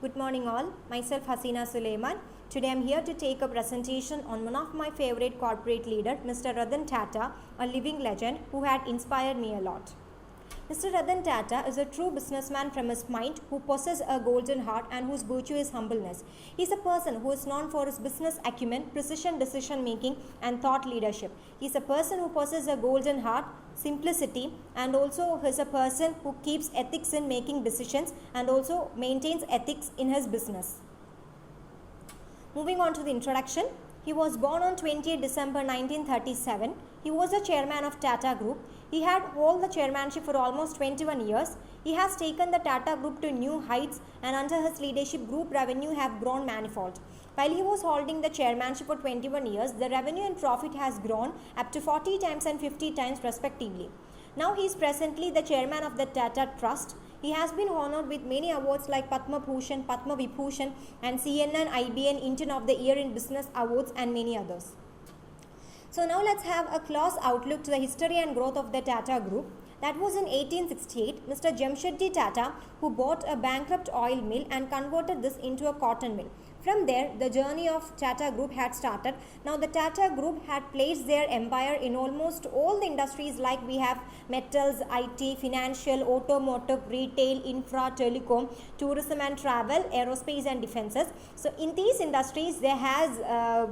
Good morning all. Myself Hasina Suleiman. Today I am here to take a presentation on one of my favorite corporate leader, Mr. Ratan Tata, a living legend who had inspired me a lot. Mr. Ratan Tata is a true businessman from his mind who possesses a golden heart and whose virtue is humbleness. He is a person who is known for his business acumen, precision decision making and thought leadership. He is a person who possesses a golden heart, simplicity, and also is a person who keeps ethics in making decisions and also maintains ethics in his business. Moving on to the introduction. He was born on 20th December 1937. He was the chairman of Tata Group. He had held the chairmanship for almost 21 years. He has taken the Tata Group to new heights and under his leadership, group revenue have grown manifold. While he was holding the chairmanship for 21 years, the revenue and profit has grown up to 40 times and 50 times respectively. Now he is presently the chairman of the Tata Trust. He has been honored with many awards like Padma Bhushan, Padma Vibhushan and CNN IBN Indian of the Year in Business Awards and many others. So now let's have a close outlook to the history and growth of the Tata Group. That was in 1868, Mr. Jamshedji Tata, who bought a bankrupt oil mill and converted this into a cotton mill. From there, the journey of Tata Group had started. Now the Tata Group had placed their empire in almost all the industries like we have metals, IT, financial, automotive, retail, infra, telecom, tourism and travel, aerospace and defenses. So in these industries, there has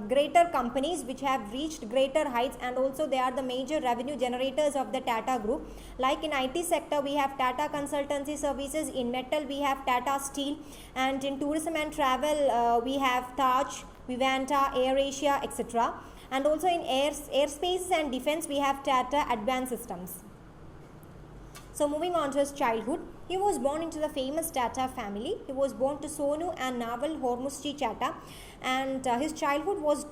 greater companies which have reached greater heights and also they are the major revenue generators of the Tata Group. Like in IT sector, we have Tata Consultancy Services, in metal we have Tata Steel, and in tourism and travel we have Taj, Vivanta, AirAsia, etc. And also in airspace and defense we have Tata Advanced Systems. So moving on to his childhood, he was born into the famous Tata family. He was born to Sonu and Naval Hormuschi Tata, and his childhood was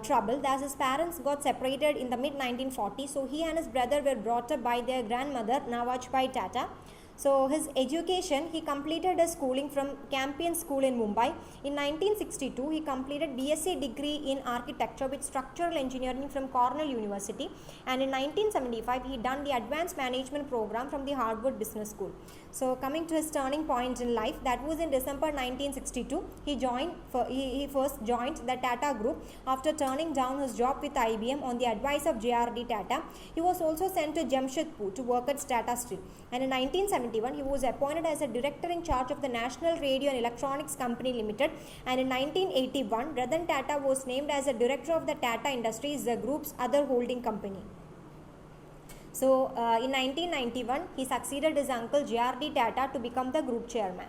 troubled as his parents got separated in the mid-1940s. So he and his brother were brought up by their grandmother Nawajbai Tata. So his education, he completed his schooling from Campion School in Mumbai. In 1962, he completed BSc degree in architecture with structural engineering from Cornell University. And in 1975, he done the advanced management program from the Harvard Business School. So coming to his turning point in life, that was in December 1962. He first joined the Tata Group after turning down his job with IBM on the advice of JRD Tata. He was also sent to Jamshedpur to work at Tata Steel. And in 1971, he was appointed as a director in charge of the National Radio and Electronics Company Limited. And in 1981, Ratan Tata was named as a director of the Tata Industries, the group's other holding company. So in 1991, he succeeded his uncle JRD Tata to become the group chairman.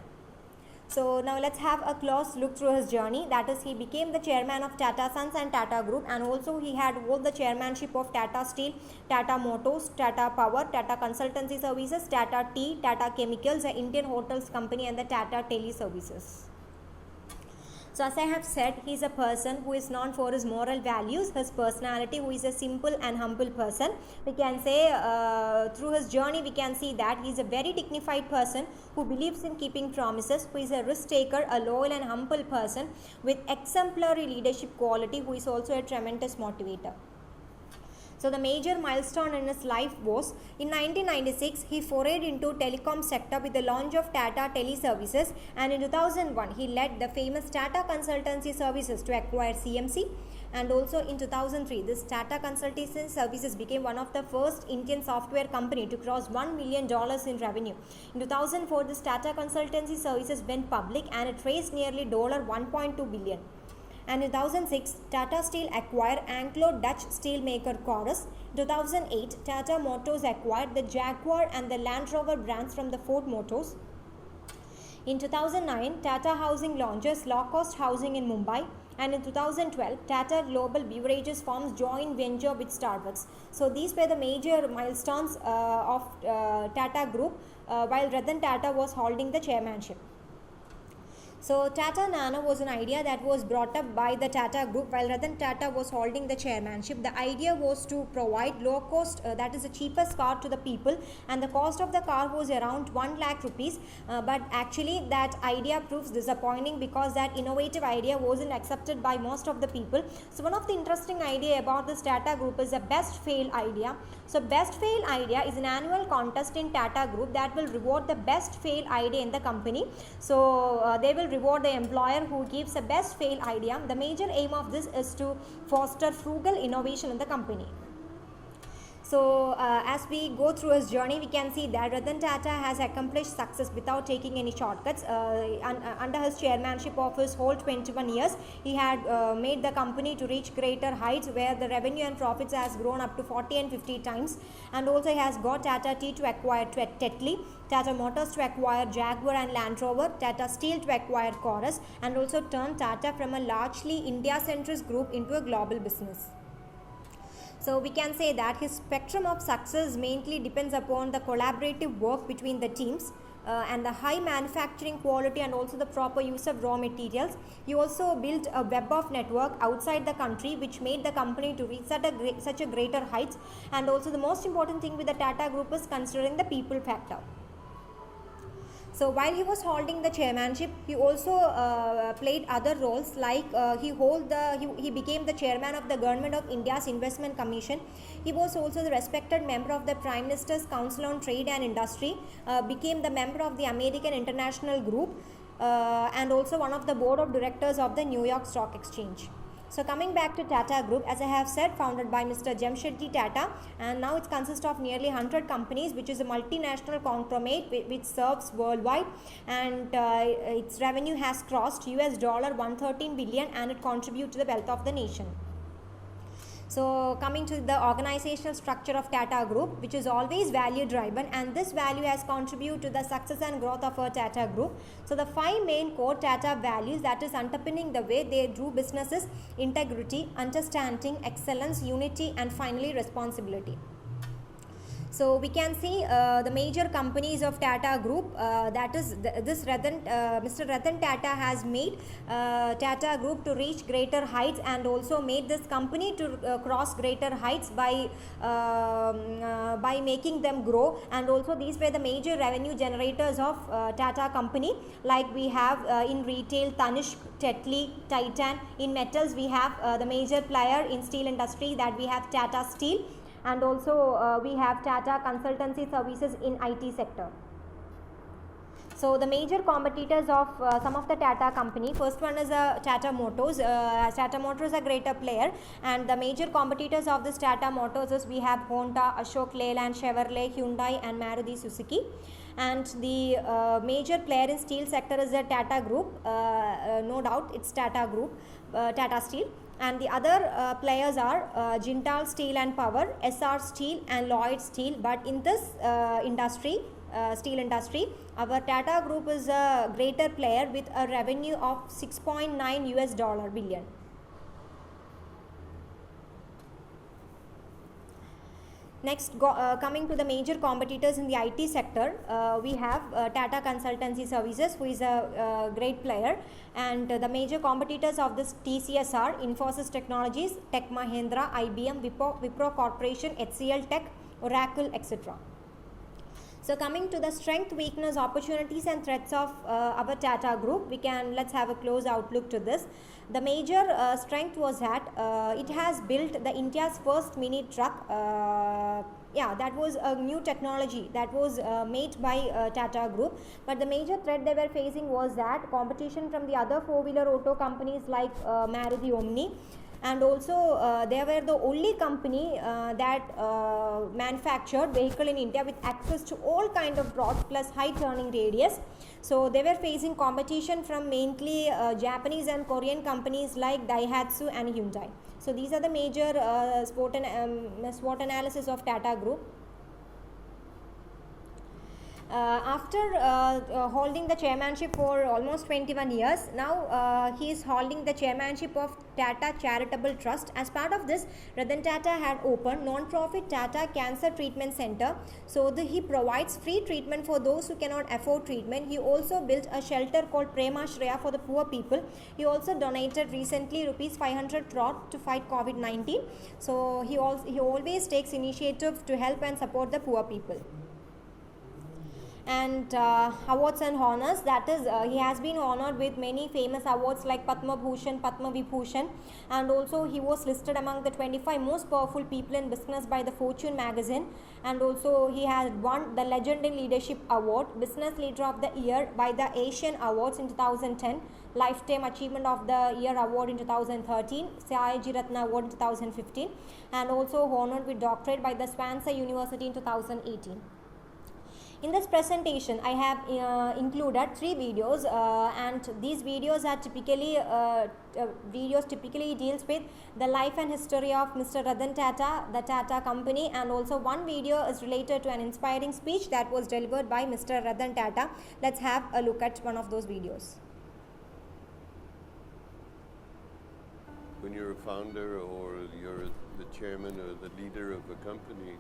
So now let's have a close look through his journey. That is, he became the chairman of Tata Sons and Tata Group, and also he had held the chairmanship of Tata Steel, Tata Motors, Tata Power, Tata Consultancy Services, Tata Tea, Tata Chemicals, the Indian Hotels Company and the Tata Tele Services. So as I have said, he is a person who is known for his moral values, his personality, who is a simple and humble person. We can say through his journey, we can see that he is a very dignified person who believes in keeping promises, who is a risk taker, a loyal and humble person with exemplary leadership quality, who is also a tremendous motivator. So the major milestone in his life was in 1996, he forayed into telecom sector with the launch of Tata Tele Services, and in 2001, he led the famous Tata Consultancy Services to acquire CMC, and also in 2003, this Tata Consultancy Services became one of the first Indian software company to cross $1 million in revenue. In 2004, this Tata Consultancy Services went public and it raised nearly $1.2 billion. And in 2006, Tata Steel acquired Anglo-Dutch steelmaker Corus. In 2008, Tata Motors acquired the Jaguar and the Land Rover brands from the Ford Motors. In 2009, Tata Housing launches low-cost housing in Mumbai. And in 2012, Tata Global Beverages forms joint venture with Starbucks. So these were the major milestones of Tata Group while Ratan Tata was holding the chairmanship. So Tata Nano was an idea that was brought up by the Tata Group while Ratan Tata was holding the chairmanship. The idea was to provide low cost, that is the cheapest car to the people, and the cost of the car was around 1 lakh rupees. But actually that idea proves disappointing because that innovative idea wasn't accepted by most of the people. So one of the interesting idea about this Tata Group is a best fail idea. So best fail idea is an annual contest in Tata Group that will reward the best fail idea in the company. So they will reward the employer who gives the best fail idea. The major aim of this is to foster frugal innovation in the company. So as we go through his journey, we can see that Ratan Tata has accomplished success without taking any shortcuts. Under his chairmanship of his whole 21 years, he had made the company to reach greater heights where the revenue and profits has grown up to 40 and 50 times. And also he has got Tata Tea to acquire Tetley, Tata Motors to acquire Jaguar and Land Rover, Tata Steel to acquire Chorus, and also turned Tata from a largely India-centric group into a global business. So we can say that his spectrum of success mainly depends upon the collaborative work between the teams and the high manufacturing quality and also the proper use of raw materials. He also built a web of network outside the country which made the company to reach such a greater heights. And also the most important thing with the Tata Group is considering the people factor. So while he was holding the chairmanship, he also played other roles like he became the chairman of the Government of India's Investment Commission. He was also the respected member of the Prime Minister's Council on Trade and Industry, became the member of the American International Group and also one of the board of directors of the New York Stock Exchange. So coming back to Tata Group, as I have said, founded by Mr. Jamsetji Tata, and now it consists of nearly 100 companies, which is a multinational conglomerate which serves worldwide, and its revenue has crossed US $113 billion, and it contributes to the wealth of the nation. So coming to the organizational structure of Tata Group, which is always value driven, and this value has contributed to the success and growth of our Tata Group. So the 5 main core Tata values that is underpinning the way they do business is integrity, understanding, excellence, unity, and finally responsibility. So we can see the major companies of Tata Group, that is Mr. Ratan Tata has made Tata Group to reach greater heights and also made this company to cross greater heights by making them grow. And also these were the major revenue generators of Tata company, like we have in retail Tanishq, Tetley, Titan. In metals we have the major player in steel industry, that we have Tata Steel, and also we have Tata Consultancy Services in IT sector. So the major competitors of some of the Tata company, first one is Tata Motors. Tata Motors is a greater player, and the major competitors of this Tata Motors is we have Honda, Ashok Leyland, Chevrolet, Hyundai, and Maruti Suzuki. And the major player in steel sector is the Tata Group. No doubt it's Tata Group, Tata Steel. And the other players are Jindal Steel and Power, SR Steel, and Lloyd Steel. But in this industry, steel industry, our Tata Group is a greater player with a revenue of $6.9 billion. Next, coming to the major competitors in the IT sector, we have Tata Consultancy Services, who is a great player, and the major competitors of this TCS are Infosys Technologies, Tech Mahindra, IBM, Wipro Corporation, HCL Tech, Oracle, etc. So coming to the strength, weakness, opportunities and threats of our Tata Group, let's have a close outlook to this. The major strength was that it has built the India's first mini truck. That was a new technology that was made by Tata Group. But the major threat they were facing was that competition from the other four-wheeler auto companies like Maruti Omni. And also they were the only company that manufactured vehicle in India with access to all kind of rods plus high turning radius. So they were facing competition from mainly Japanese and Korean companies like Daihatsu and Hyundai. So these are the major SWOT analysis of Tata Group. After holding the chairmanship for almost 21 years, now he is holding the chairmanship of Tata Charitable Trust. As part of this, Ratan Tata had opened non-profit Tata Cancer Treatment Center. So he provides free treatment for those who cannot afford treatment. He also built a shelter called Prema Shreya for the poor people. He also donated recently rupees 500 crore to fight COVID-19. So he always takes initiative to help and support the poor people. and awards and honors. That is, he has been honored with many famous awards like Padma Bhushan, Padma Vibhushan, and also he was listed among the 25 most powerful people in business by the Fortune magazine, and also he has won the Legend in Leadership Award, Business Leader of the Year by the Asian Awards in 2010, Lifetime Achievement of the Year Award in 2013, Sayaji Ratna Award in 2015, and also honored with doctorate by the Swansea University in 2018. In this presentation, I have included 3 videos, and these videos are typically deals with the life and history of Mr. Ratan Tata, the Tata company, and also one video is related to an inspiring speech that was delivered by Mr. Ratan Tata. Let's have a look at one of those videos. When you're a founder or you're the chairman or the leader of a company,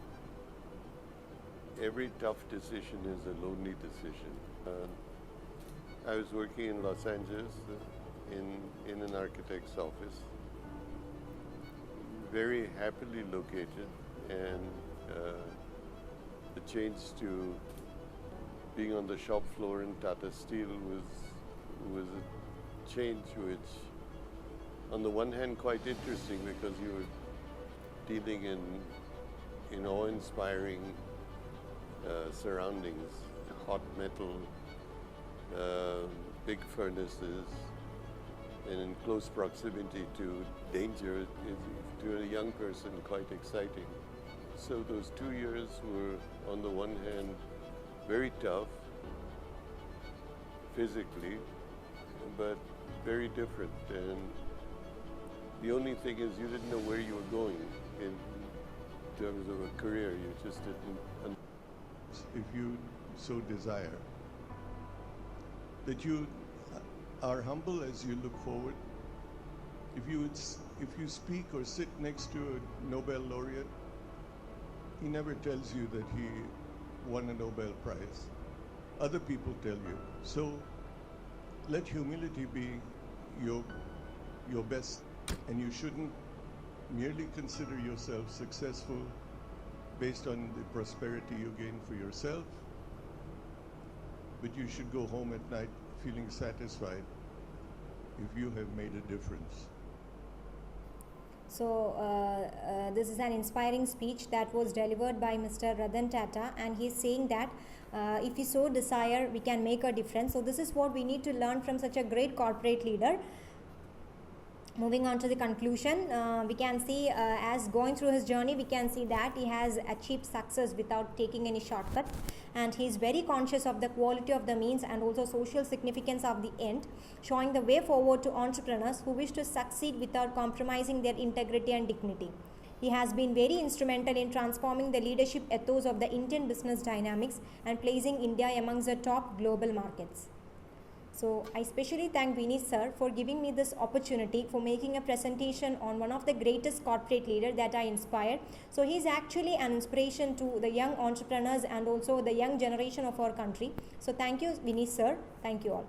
every tough decision is a lonely decision. I was working in Los Angeles in an architect's office, very happily located, and the change to being on the shop floor in Tata Steel was a change which, on the one hand, quite interesting because you were dealing in awe-inspiring surroundings, hot metal, big furnaces, and in close proximity to danger, to a young person, quite exciting. So those 2 years were, on the one hand, very tough physically, but very different. And the only thing is you didn't know where you were going in terms of a career. You just didn't. If you so desire, that you are humble as you look forward. If you speak or sit next to a Nobel laureate, he never tells you that he won a Nobel Prize. Other people tell you. So let humility be your best, and you shouldn't merely consider yourself successful based on the prosperity you gain for yourself, but you should go home at night feeling satisfied if you have made a difference. So this is an inspiring speech that was delivered by Mr. Ratan Tata, and he is saying that if we so desire, we can make a difference. So this is what we need to learn from such a great corporate leader. Moving on to the conclusion, we can see as going through his journey, we can see that he has achieved success without taking any shortcut, and he is very conscious of the quality of the means and also social significance of the end, showing the way forward to entrepreneurs who wish to succeed without compromising their integrity and dignity. He has been very instrumental in transforming the leadership ethos of the Indian business dynamics and placing India amongst the top global markets. So I especially thank Vineet sir for giving me this opportunity for making a presentation on one of the greatest corporate leaders that I inspired. So he is actually an inspiration to the young entrepreneurs and also the young generation of our country. So thank you, Vineet sir. Thank you all.